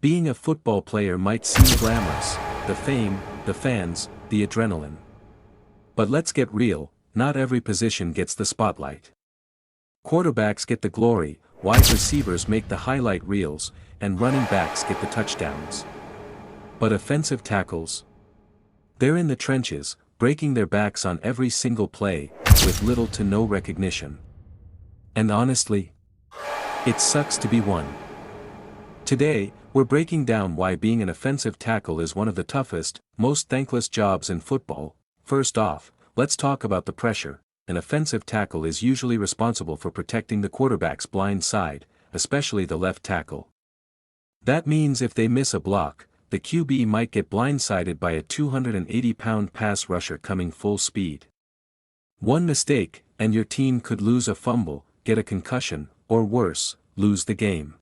Being a football player might seem glamorous, the fame, the fans, the adrenaline. But let's get real, not every position gets the spotlight. Quarterbacks get the glory, wide receivers make the highlight reels, and running backs get the touchdowns. But offensive tackles? They're in the trenches, breaking their backs on every single play, with little to no recognition. And honestly, it sucks to be one. Today, we're breaking down why being an offensive tackle is one of the toughest, most thankless jobs in football. First off, let's talk about the pressure. An offensive tackle is usually responsible for protecting the quarterback's blind side, especially the left tackle. That means if they miss a block, the QB might get blindsided by a 280-pound pass rusher coming full speed. One mistake, and your team could lose a fumble, get a concussion, or worse, lose the game.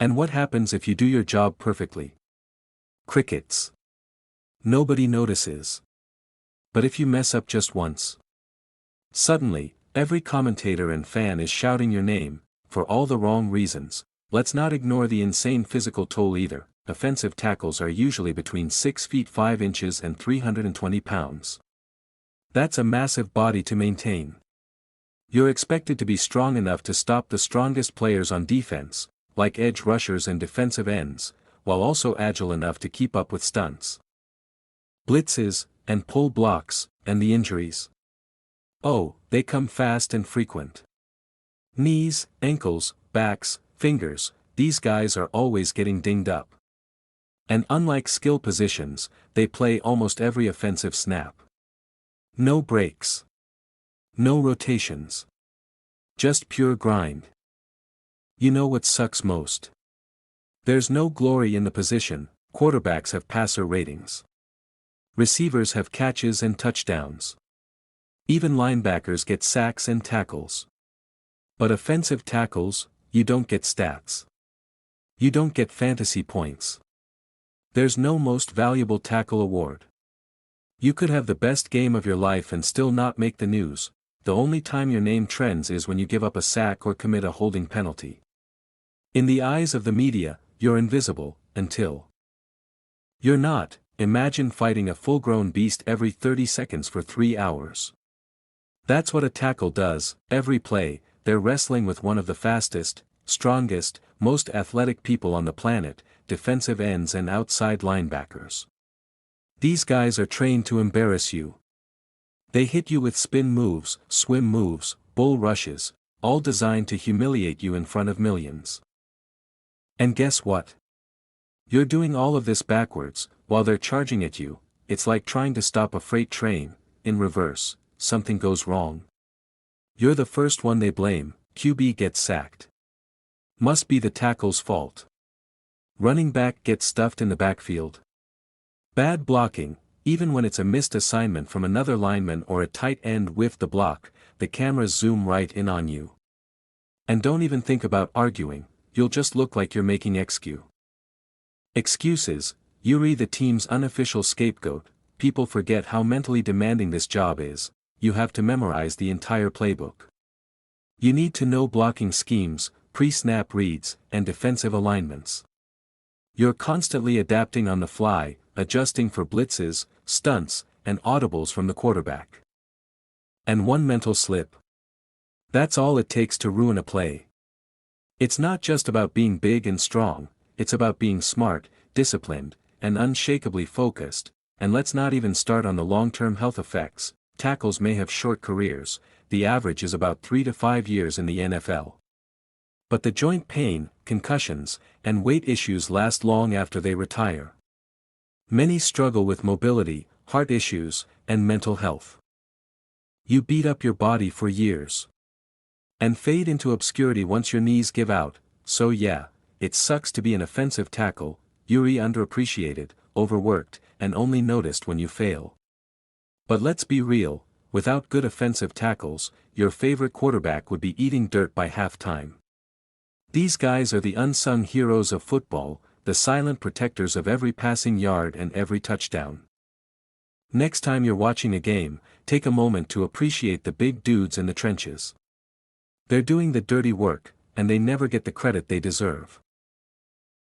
And what happens if you do your job perfectly? Crickets. Nobody notices. But if you mess up just once? Suddenly, every commentator and fan is shouting your name, for all the wrong reasons. Let's not ignore the insane physical toll either. Offensive tackles are usually between 6 feet 5 inches and 320 pounds. That's a massive body to maintain. You're expected to be strong enough to stop the strongest players on defense, like edge rushers and defensive ends, while also agile enough to keep up with stunts, blitzes, and pull blocks, and the injuries. Oh, they come fast and frequent. Knees, ankles, backs, fingers, these guys are always getting dinged up. And unlike skill positions, they play almost every offensive snap. No breaks. No rotations. Just pure grind. You know what sucks most? There's no glory in the position. Quarterbacks have passer ratings. Receivers have catches and touchdowns. Even linebackers get sacks and tackles. But offensive tackles, you don't get stats. You don't get fantasy points. There's no most valuable tackle award. You could have the best game of your life and still not make the news. The only time your name trends is when you give up a sack or commit a holding penalty. In the eyes of the media, you're invisible, until you're not. Imagine fighting a full-grown beast every 30 seconds for 3 hours. That's what a tackle does. Every play, they're wrestling with one of the fastest, strongest, most athletic people on the planet, defensive ends and outside linebackers. These guys are trained to embarrass you. They hit you with spin moves, swim moves, bull rushes, all designed to humiliate you in front of millions. And guess what? You're doing all of this backwards, while they're charging at you. It's like trying to stop a freight train, in reverse. Something goes wrong. You're the first one they blame. QB gets sacked. Must be the tackle's fault. Running back gets stuffed in the backfield. Bad blocking, even when it's a missed assignment from another lineman or a tight end whiffed the block, the cameras zoom right in on you. And don't even think about arguing, you'll just look like you're making excuses. You're the team's unofficial scapegoat. People forget how mentally demanding this job is. You have to memorize the entire playbook. You need to know blocking schemes, pre-snap reads, and defensive alignments. You're constantly adapting on the fly, adjusting for blitzes, stunts, and audibles from the quarterback. And one mental slip. That's all it takes to ruin a play. It's not just about being big and strong, it's about being smart, disciplined, and unshakably focused. And let's not even start on the long-term health effects. Tackles may have short careers, the average is about 3 to 5 years in the NFL. But the joint pain, concussions, and weight issues last long after they retire. Many struggle with mobility, heart issues, and mental health. You beat up your body for years. And fade into obscurity once your knees give out. So yeah, it sucks to be an offensive tackle. You're underappreciated, overworked, and only noticed when you fail. But let's be real, without good offensive tackles, your favorite quarterback would be eating dirt by halftime. These guys are the unsung heroes of football, the silent protectors of every passing yard and every touchdown. Next time you're watching a game, take a moment to appreciate the big dudes in the trenches. They're doing the dirty work, and they never get the credit they deserve.